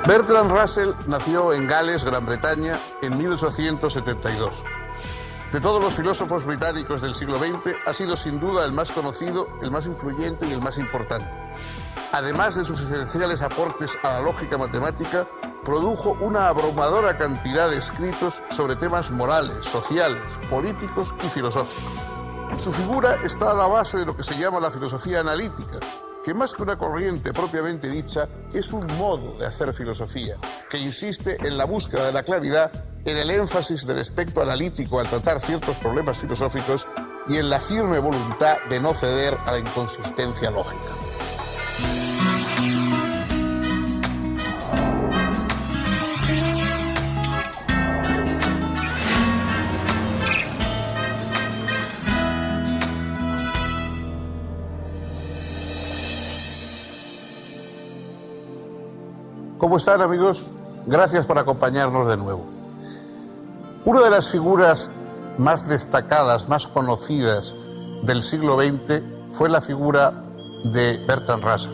Bertrand Russell nació en Gales, Gran Bretaña, en 1872. De todos los filósofos británicos del siglo XX, ha sido sin duda el más conocido, el más influyente y el más importante. Además de sus esenciales aportes a la lógica matemática, produjo una abrumadora cantidad de escritos sobre temas morales, sociales, políticos y filosóficos. Su figura está a la base de lo que se llama la filosofía analítica, que más que una corriente propiamente dicha, es un modo de hacer filosofía, que insiste en la búsqueda de la claridad, en el énfasis del aspecto analítico al tratar ciertos problemas filosóficos y en la firme voluntad de no ceder a la inconsistencia lógica. ¿Cómo están, amigos? Gracias por acompañarnos de nuevo. Una de las figuras más destacadas, más conocidas del siglo XX fue la figura de Bertrand Russell.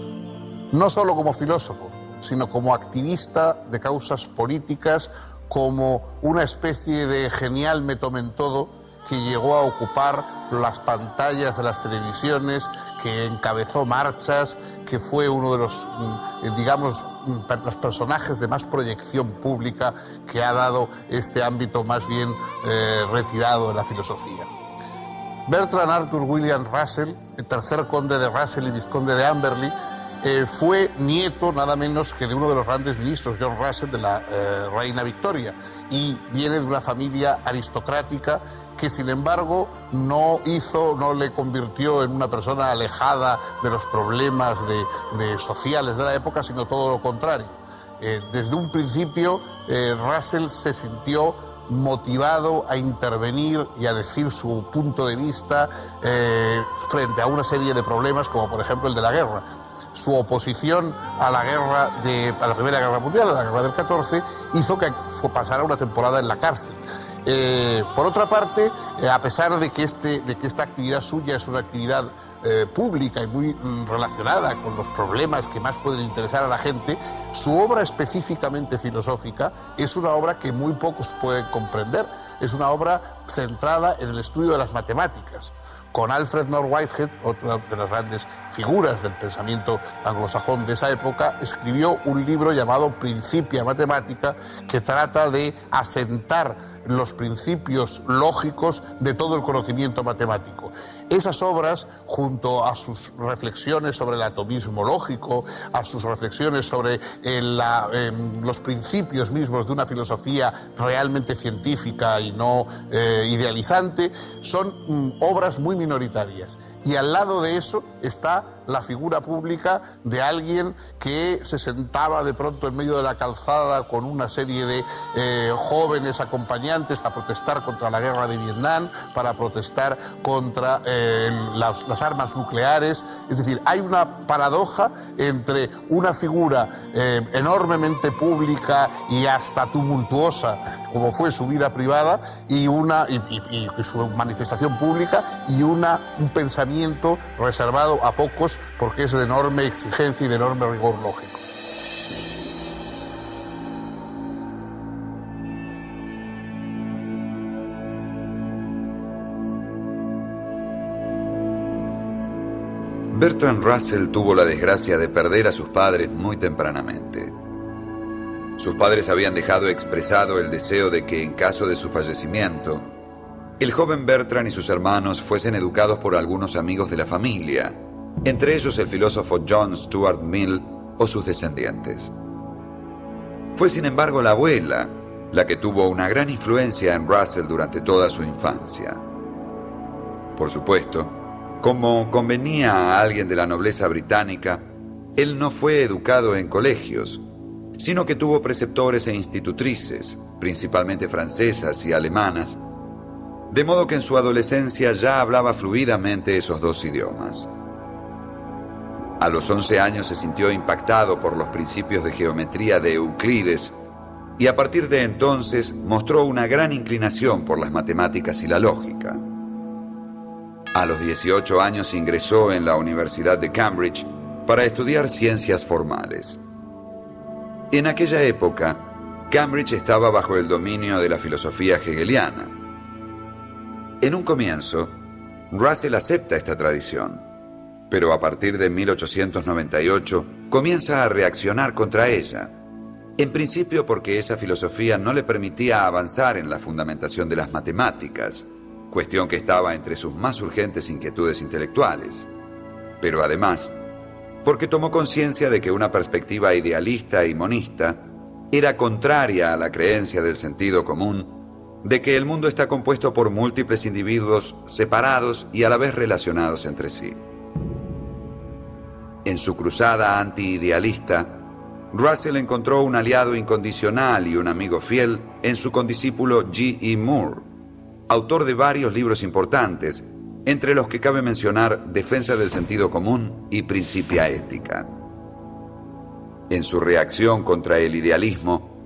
No solo como filósofo, sino como activista de causas políticas, como una especie de genial metomentodo que llegó a ocupar las pantallas de las televisiones, que encabezó marchas, que fue uno de los, digamos, los personajes de más proyección pública que ha dado este ámbito más bien retirado de la filosofía. Bertrand Arthur William Russell, el tercer conde de Russell y vizconde de Amberley, fue nieto nada menos que de uno de los grandes ministros, John Russell, de la reina Victoria, y viene de una familia aristocrática que sin embargo no le convirtió en una persona alejada de los problemas sociales de la época, sino todo lo contrario. Desde un principio Russell se sintió motivado a intervenir y a decir su punto de vista frente a una serie de problemas, como por ejemplo el de la guerra. Su oposición a la Primera Guerra Mundial, a la Guerra del 14, hizo que pasara una temporada en la cárcel. Por otra parte, a pesar de que esta actividad suya es una actividad pública y muy relacionada con los problemas que más pueden interesar a la gente, su obra específicamente filosófica es una obra que muy pocos pueden comprender. Es una obra centrada en el estudio de las matemáticas. Con Alfred North Whitehead, otra de las grandes figuras del pensamiento anglosajón de esa época, escribió un libro llamado Principia Mathematica, que trata de asentar los principios lógicos de todo el conocimiento matemático. Esas obras, junto a sus reflexiones sobre el atomismo lógico, a sus reflexiones sobre los principios mismos de una filosofía realmente científica y no idealizante, son obras muy minoritarias. Y al lado de eso está la figura pública de alguien que se sentaba de pronto en medio de la calzada con una serie de jóvenes acompañantes para protestar contra la guerra de Vietnam, para protestar contra las armas nucleares. Es decir, hay una paradoja entre una figura enormemente pública y hasta tumultuosa, como fue su vida privada, y su manifestación pública, y un pensamiento reservado a pocos, porque es de enorme exigencia y de enorme rigor lógico. Bertrand Russell tuvo la desgracia de perder a sus padres muy tempranamente. Sus padres habían dejado expresado el deseo de que, en caso de su fallecimiento, el joven Bertrand y sus hermanos fuesen educados por algunos amigos de la familia, entre ellos el filósofo John Stuart Mill o sus descendientes. Fue, sin embargo, la abuela la que tuvo una gran influencia en Russell durante toda su infancia. Por supuesto, como convenía a alguien de la nobleza británica, él no fue educado en colegios, sino que tuvo preceptores e institutrices, principalmente francesas y alemanas, de modo que en su adolescencia ya hablaba fluidamente esos dos idiomas. A los 11 años se sintió impactado por los principios de geometría de Euclides y a partir de entonces mostró una gran inclinación por las matemáticas y la lógica. A los 18 años ingresó en la Universidad de Cambridge para estudiar ciencias formales. En aquella época, Cambridge estaba bajo el dominio de la filosofía hegeliana. En un comienzo, Russell acepta esta tradición, pero a partir de 1898 comienza a reaccionar contra ella. En principio porque esa filosofía no le permitía avanzar en la fundamentación de las matemáticas, cuestión que estaba entre sus más urgentes inquietudes intelectuales. Pero además, porque tomó conciencia de que una perspectiva idealista y monista era contraria a la creencia del sentido común de que el mundo está compuesto por múltiples individuos separados y a la vez relacionados entre sí. En su cruzada anti-idealista, Russell encontró un aliado incondicional y un amigo fiel en su condiscípulo G.E. Moore, autor de varios libros importantes, entre los que cabe mencionar Defensa del sentido común y Principia ética. En su reacción contra el idealismo,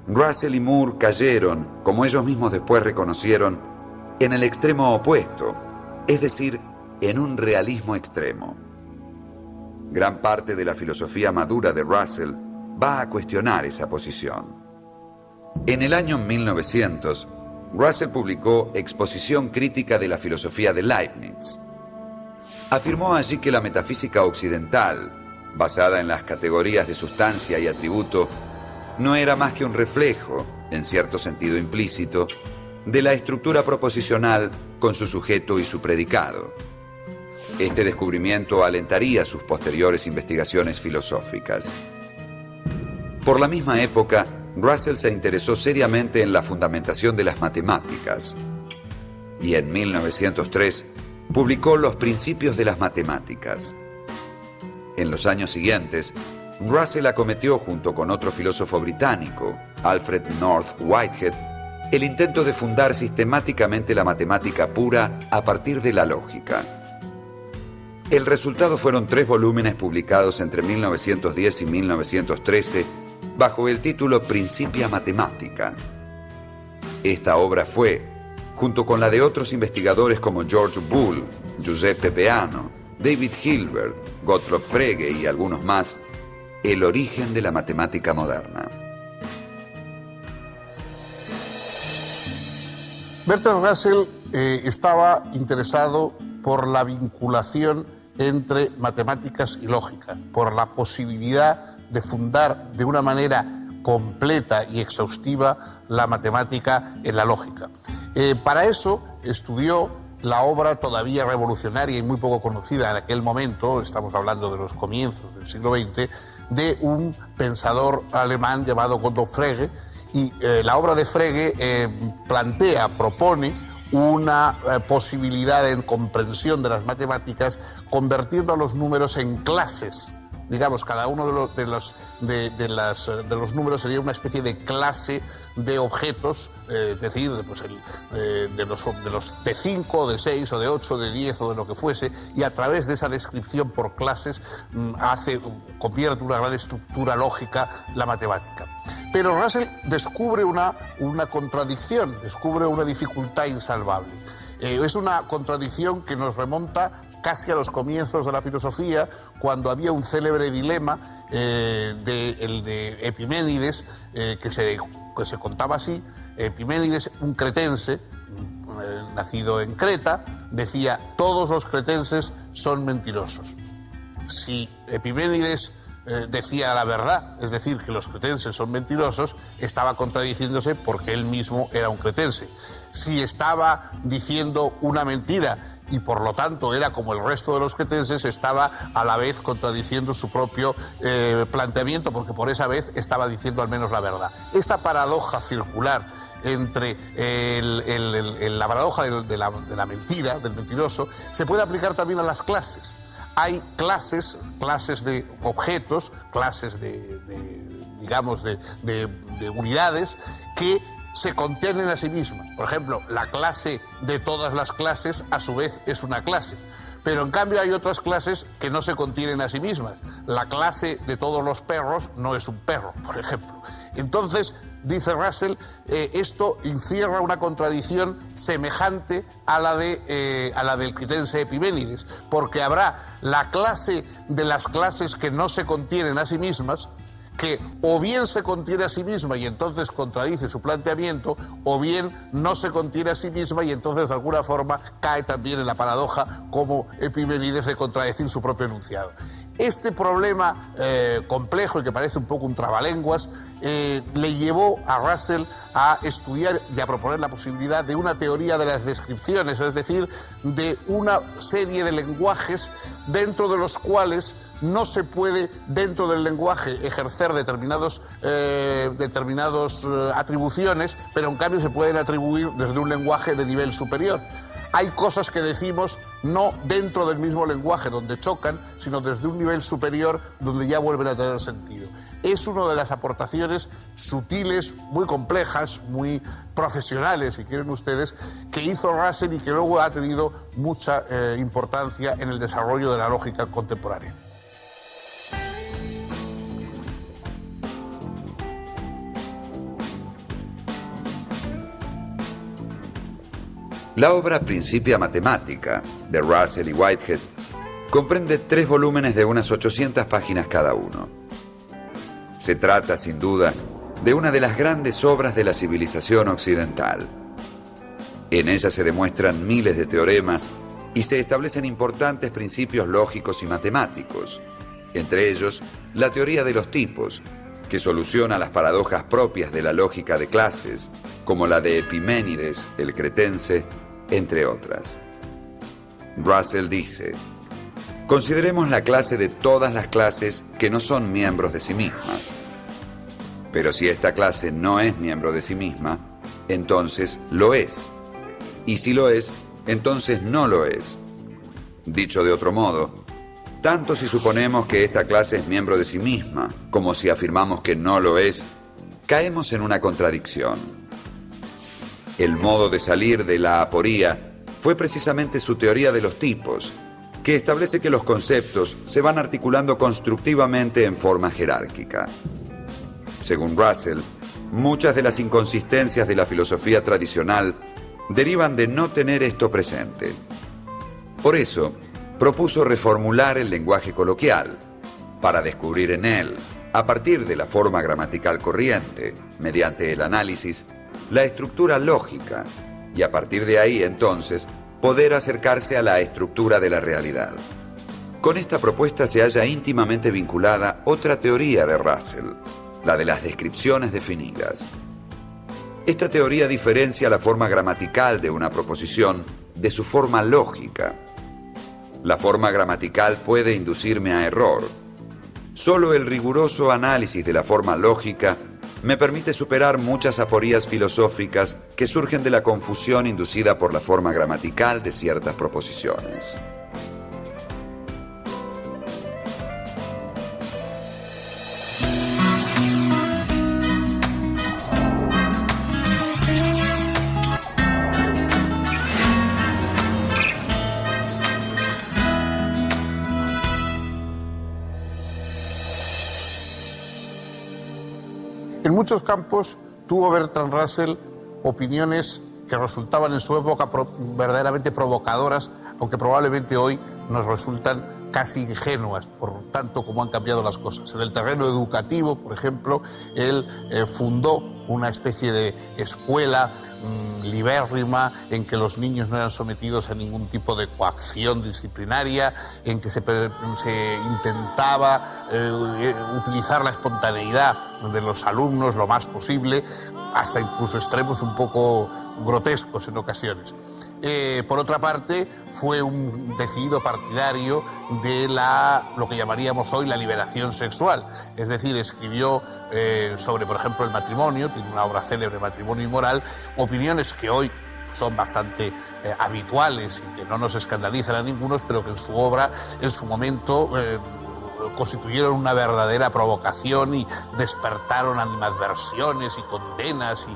Russell y Moore cayeron, como ellos mismos después reconocieron, en el extremo opuesto, es decir, en un realismo extremo. Gran parte de la filosofía madura de Russell va a cuestionar esa posición. En el año 1900, Russell publicó Exposición crítica de la filosofía de Leibniz. Afirmó allí que la metafísica occidental, basada en las categorías de sustancia y atributo, no era más que un reflejo, en cierto sentido implícito, de la estructura proposicional con su sujeto y su predicado. Este descubrimiento alentaría sus posteriores investigaciones filosóficas. Por la misma época, Russell se interesó seriamente en la fundamentación de las matemáticas y en 1903 publicó Los Principios de las Matemáticas. En los años siguientes, Russell acometió junto con otro filósofo británico, Alfred North Whitehead, el intento de fundar sistemáticamente la matemática pura a partir de la lógica. El resultado fueron 3 volúmenes publicados entre 1910 y 1913 bajo el título Principia Mathematica. Esta obra fue, junto con la de otros investigadores como George Boole, Giuseppe Peano, David Hilbert, Gottlob Frege y algunos más, el origen de la matemática moderna. Bertrand Russell estaba interesado por la vinculación entre matemáticas y lógica, por la posibilidad de fundar de una manera completa y exhaustiva la matemática en la lógica. Para eso estudió la obra todavía revolucionaria y muy poco conocida en aquel momento, estamos hablando de los comienzos del siglo XX, de un pensador alemán llamado Gottlob Frege, y la obra de Frege propone una posibilidad de comprensión de las matemáticas convirtiendo a los números en clases. Digamos, cada uno de los números sería una especie de clase de objetos, es decir, pues de los de 5, de 6 o de 8, de 10 o de lo que fuese, y a través de esa descripción por clases convierte una gran estructura lógica la matemática. Pero Russell descubre una contradicción, descubre una dificultad insalvable. Es una contradicción que nos remonta casi a los comienzos de la filosofía, cuando había un célebre dilema, el de Epiménides, que se contaba así. Epiménides, un cretense, nacido en Creta, decía: todos los cretenses son mentirosos. Si Epiménides decía la verdad, es decir, que los cretenses son mentirosos, estaba contradiciéndose porque él mismo era un cretense. Si estaba diciendo una mentira y por lo tanto era como el resto de los cretenses, estaba a la vez contradiciendo su propio planteamiento, porque por esa vez estaba diciendo al menos la verdad. Esta paradoja circular entre la paradoja de la mentira, del mentiroso, se puede aplicar también a las clases. Hay clases de objetos, clases de unidades que se contienen a sí mismas. Por ejemplo, la clase de todas las clases a su vez es una clase. Pero en cambio hay otras clases que no se contienen a sí mismas. La clase de todos los perros no es un perro, por ejemplo. Entonces, dice Russell, esto encierra una contradicción semejante a la del cretense Epiménides, porque habrá la clase de las clases que no se contienen a sí mismas, que o bien se contiene a sí misma y entonces contradice su planteamiento, o bien no se contiene a sí misma y entonces de alguna forma cae también en la paradoja como Epimenides de contradecir su propio enunciado. Este problema complejo y que parece un poco un trabalenguas le llevó a Russell a estudiar y a proponer la posibilidad de una teoría de las descripciones, es decir, de una serie de lenguajes dentro de los cuales no se puede, dentro del lenguaje, ejercer determinadas atribuciones, pero en cambio se pueden atribuir desde un lenguaje de nivel superior. Hay cosas que decimos no dentro del mismo lenguaje donde chocan, sino desde un nivel superior donde ya vuelven a tener sentido. Es una de las aportaciones sutiles, muy complejas, muy profesionales, si quieren ustedes, que hizo Russell y que luego ha tenido mucha importancia en el desarrollo de la lógica contemporánea. La obra Principia Mathematica de Russell y Whitehead comprende 3 volúmenes de unas 800 páginas cada uno. Se trata, sin duda, de una de las grandes obras de la civilización occidental. En ella se demuestran miles de teoremas y se establecen importantes principios lógicos y matemáticos, entre ellos la teoría de los tipos, que soluciona las paradojas propias de la lógica de clases, como la de Epiménides, el cretense, entre otras. Russell dice: consideremos la clase de todas las clases que no son miembros de sí mismas. Pero si esta clase no es miembro de sí misma, entonces lo es. Y si lo es, entonces no lo es. Dicho de otro modo, tanto si suponemos que esta clase es miembro de sí misma, como si afirmamos que no lo es, caemos en una contradicción. El modo de salir de la aporía fue precisamente su teoría de los tipos, que establece que los conceptos se van articulando constructivamente en forma jerárquica. Según Russell, muchas de las inconsistencias de la filosofía tradicional derivan de no tener esto presente. Por eso, propuso reformular el lenguaje coloquial, para descubrir en él, a partir de la forma gramatical corriente, mediante el análisis, la estructura lógica, y a partir de ahí, entonces, poder acercarse a la estructura de la realidad. Con esta propuesta se halla íntimamente vinculada otra teoría de Russell, la de las descripciones definidas. Esta teoría diferencia la forma gramatical de una proposición de su forma lógica. La forma gramatical puede inducirme a error. Solo el riguroso análisis de la forma lógica me permite superar muchas aporías filosóficas que surgen de la confusión inducida por la forma gramatical de ciertas proposiciones. En muchos campos tuvo Bertrand Russell opiniones que resultaban en su época verdaderamente provocadoras, aunque probablemente hoy nos resultan casi ingenuas, por tanto como han cambiado las cosas. En el terreno educativo, por ejemplo, él fundó una especie de escuela libérrima en que los niños no eran sometidos a ningún tipo de coacción disciplinaria, en que se intentaba utilizar la espontaneidad de los alumnos lo más posible, hasta incluso extremos un poco grotescos en ocasiones. Por otra parte, fue un decidido partidario de lo que llamaríamos hoy la liberación sexual. Es decir, escribió sobre, por ejemplo, el matrimonio, tiene una obra célebre, Matrimonio y Moral, opiniones que hoy son bastante habituales y que no nos escandalizan a ninguno, pero que en su obra, en su momento, constituyeron una verdadera provocación y despertaron animadversiones y condenas, y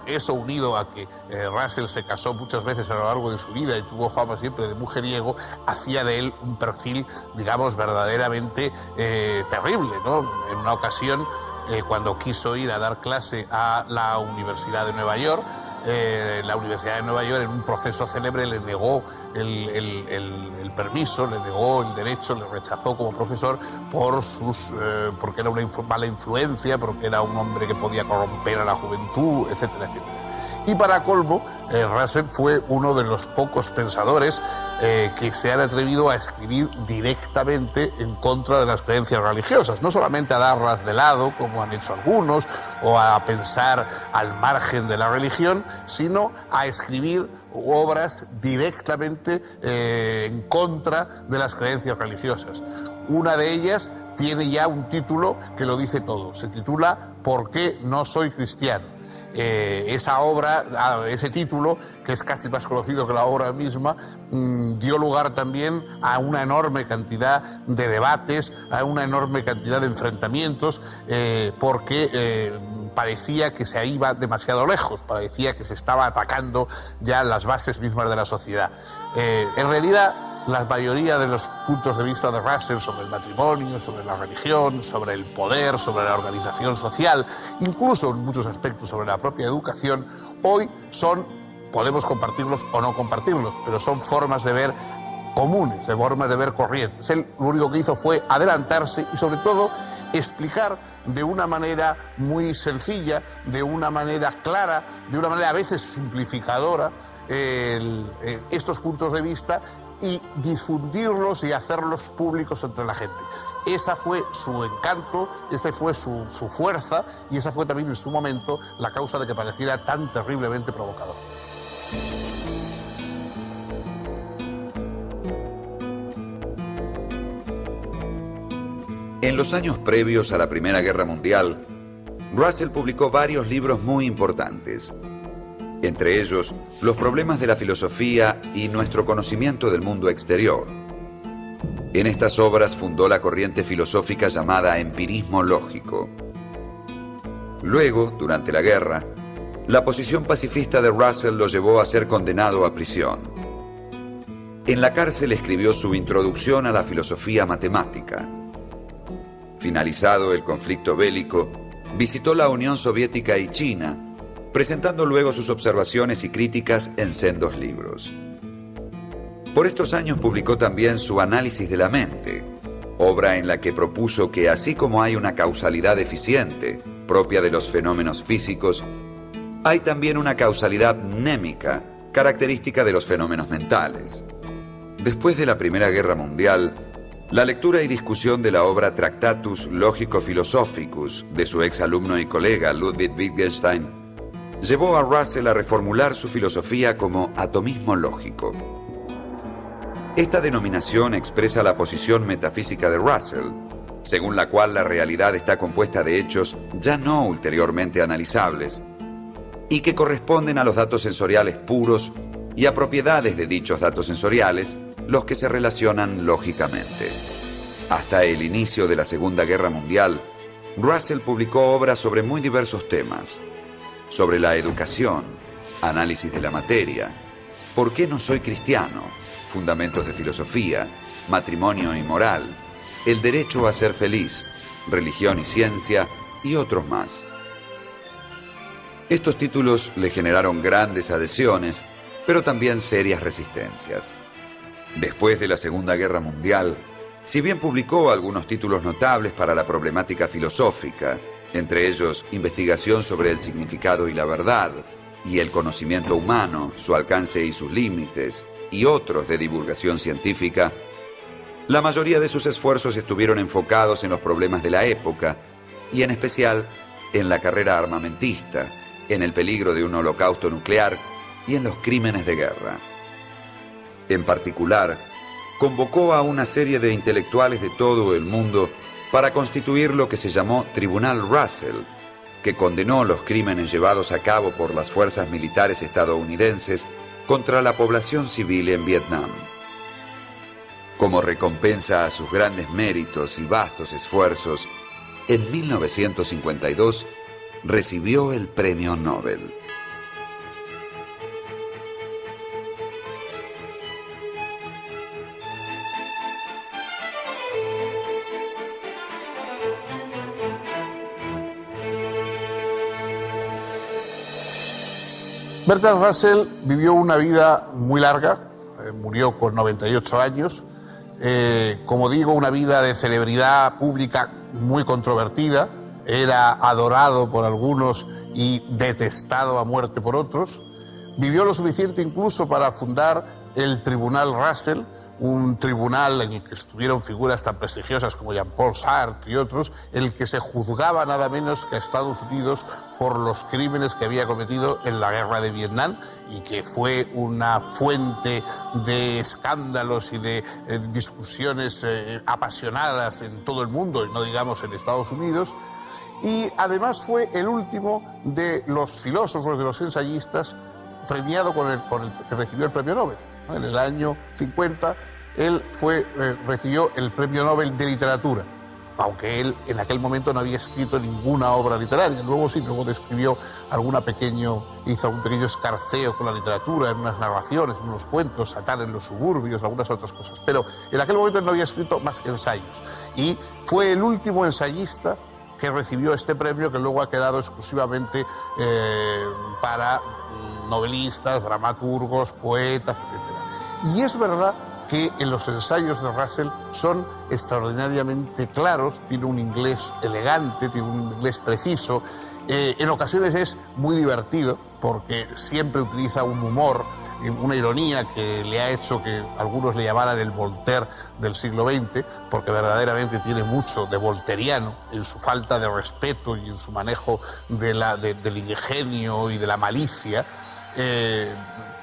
eso unido a que Russell se casó muchas veces a lo largo de su vida y tuvo fama siempre de mujeriego, hacía de él un perfil, digamos, verdaderamente terrible, ¿no? En una ocasión, cuando quiso ir a dar clase a la Universidad de Nueva York, la Universidad de Nueva York, en un proceso célebre, le negó el permiso, le negó el derecho, le rechazó como profesor porque era una mala influencia, porque era un hombre que podía corromper a la juventud, etcétera, etcétera. Y para colmo, Russell fue uno de los pocos pensadores que se han atrevido a escribir directamente en contra de las creencias religiosas, no solamente a darlas de lado, como han hecho algunos, o a pensar al margen de la religión, sino a escribir obras directamente en contra de las creencias religiosas. Una de ellas tiene ya un título que lo dice todo, se titula ¿Por qué no soy cristiano? Esa obra, ese título, que es casi más conocido que la obra misma, dio lugar también a una enorme cantidad de debates, a una enorme cantidad de enfrentamientos, porque parecía que se iba demasiado lejos, parecía que se estaba atacando ya las bases mismas de la sociedad. En realidad, la mayoría de los puntos de vista de Russell sobre el matrimonio, sobre la religión, sobre el poder, sobre la organización social, incluso en muchos aspectos sobre la propia educación, hoy podemos compartirlos o no compartirlos, pero son formas de ver comunes, de formas de ver corrientes. Él lo único que hizo fue adelantarse y sobre todo explicar de una manera muy sencilla, de una manera clara, de una manera a veces simplificadora, estos puntos de vista y difundirlos y hacerlos públicos entre la gente. Esa fue su encanto, esa fue su fuerza y esa fue también en su momento la causa de que pareciera tan terriblemente provocador. En los años previos a la Primera Guerra Mundial, Russell publicó varios libros muy importantes. Entre ellos, Los problemas de la filosofía y Nuestro conocimiento del mundo exterior. En estas obras fundó la corriente filosófica llamada empirismo lógico. Luego, durante la guerra, la posición pacifista de Russell lo llevó a ser condenado a prisión. En la cárcel escribió su Introducción a la filosofía matemática. Finalizado el conflicto bélico, visitó la Unión Soviética y China, presentando luego sus observaciones y críticas en sendos libros. Por estos años publicó también su Análisis de la mente, obra en la que propuso que así como hay una causalidad eficiente, propia de los fenómenos físicos, hay también una causalidad mnémica, característica de los fenómenos mentales. Después de la Primera Guerra Mundial, la lectura y discusión de la obra Tractatus Logico-Philosophicus de su exalumno y colega Ludwig Wittgenstein llevó a Russell a reformular su filosofía como atomismo lógico. Esta denominación expresa la posición metafísica de Russell, según la cual la realidad está compuesta de hechos ya no ulteriormente analizables y que corresponden a los datos sensoriales puros y a propiedades de dichos datos sensoriales, los que se relacionan lógicamente. Hasta el inicio de la Segunda Guerra Mundial, Russell publicó obras sobre muy diversos temas: sobre la educación, análisis de la materia, ¿por qué no soy cristiano?, fundamentos de filosofía, matrimonio y moral, el derecho a ser feliz, religión y ciencia, y otros más. Estos títulos le generaron grandes adhesiones, pero también serias resistencias. Después de la Segunda Guerra Mundial, si bien publicó algunos títulos notables para la problemática filosófica, entre ellos Investigación sobre el significado y la verdad, y El conocimiento humano, su alcance y sus límites, y otros de divulgación científica, la mayoría de sus esfuerzos estuvieron enfocados en los problemas de la época, y en especial en la carrera armamentista, en el peligro de un holocausto nuclear y en los crímenes de guerra. En particular, convocó a una serie de intelectuales de todo el mundo para constituir lo que se llamó Tribunal Russell, que condenó los crímenes llevados a cabo por las fuerzas militares estadounidenses contra la población civil en Vietnam. Como recompensa a sus grandes méritos y vastos esfuerzos, en 1952 recibió el Premio Nobel. Bertrand Russell vivió una vida muy larga, murió con 98 años, como digo, una vida de celebridad pública muy controvertida, era adorado por algunos y detestado a muerte por otros. Vivió lo suficiente incluso para fundar el Tribunal Russell, un tribunal en el que estuvieron figuras tan prestigiosas como Jean-Paul Sartre y otros, en el que se juzgaba nada menos que a Estados Unidos por los crímenes que había cometido en la guerra de Vietnam y que fue una fuente de escándalos y de discusiones apasionadas en todo el mundo, y no digamos en Estados Unidos. Y además fue el último de los filósofos, de los ensayistas, premiado que recibió el premio Nobel. En el año 50 él recibió el premio Nobel de literatura, aunque él en aquel momento no había escrito ninguna obra literaria. Luego sí, luego hizo algún pequeño escarceo con la literatura, en unas narraciones, en unos cuentos, Satán en los suburbios, algunas otras cosas. Pero en aquel momento él no había escrito más que ensayos. Y fue el último ensayista que recibió este premio, que luego ha quedado exclusivamente para novelistas, dramaturgos, poetas, etc. Y es verdad que en los ensayos de Russell son extraordinariamente claros, tiene un inglés elegante, tiene un inglés preciso, en ocasiones es muy divertido porque siempre utiliza un humor, una ironía que le ha hecho que algunos le llamaran el Voltaire del siglo XX, porque verdaderamente tiene mucho de volteriano en su falta de respeto y en su manejo del ingenio y de la malicia.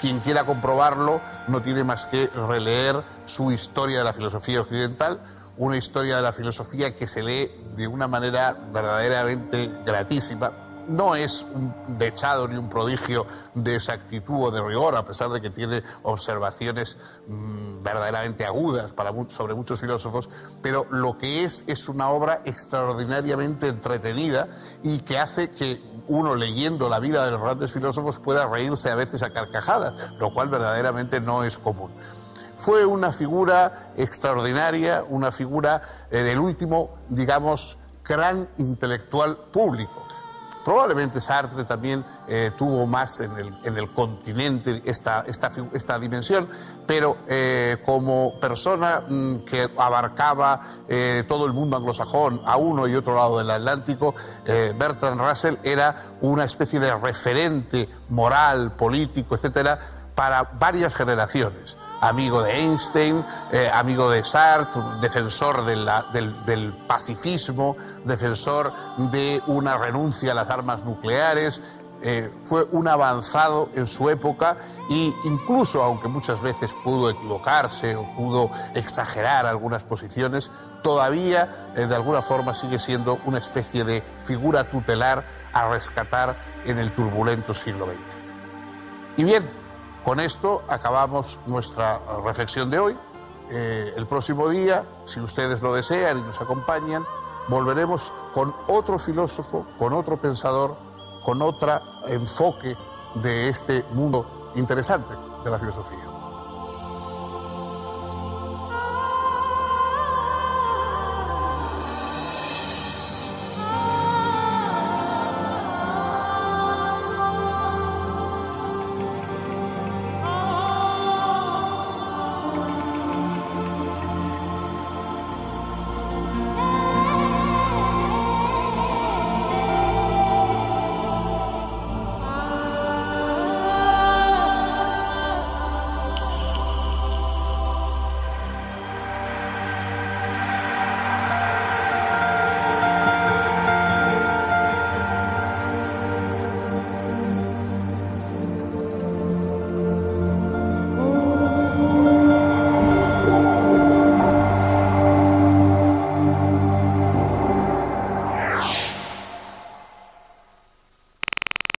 Quien quiera comprobarlo no tiene más que releer su historia de la filosofía occidental, una historia de la filosofía que se lee de una manera verdaderamente gratísima. No es un dechado ni un prodigio de exactitud o de rigor, a pesar de que tiene observaciones verdaderamente agudas sobre muchos filósofos, pero lo que es una obra extraordinariamente entretenida y que hace que uno, leyendo la vida de los grandes filósofos, pueda reírse a veces a carcajadas, lo cual verdaderamente no es común. Fue una figura extraordinaria, una figura del último, digamos, gran intelectual público. Probablemente Sartre también tuvo más en el continente esta dimensión, pero como persona que abarcaba todo el mundo anglosajón a uno y otro lado del Atlántico, Bertrand Russell era una especie de referente moral, político, etcétera, para varias generaciones. Amigo de Einstein, amigo de Sartre, defensor del pacifismo, defensor de una renuncia a las armas nucleares. Fue un avanzado en su época e incluso, aunque muchas veces pudo equivocarse o pudo exagerar algunas posiciones, todavía de alguna forma sigue siendo una especie de figura tutelar a rescatar en el turbulento siglo XX. Y bien, con esto acabamos nuestra reflexión de hoy. El próximo día, si ustedes lo desean y nos acompañan, volveremos con otro filósofo, con otro pensador, con otro enfoque de este mundo interesante de la filosofía.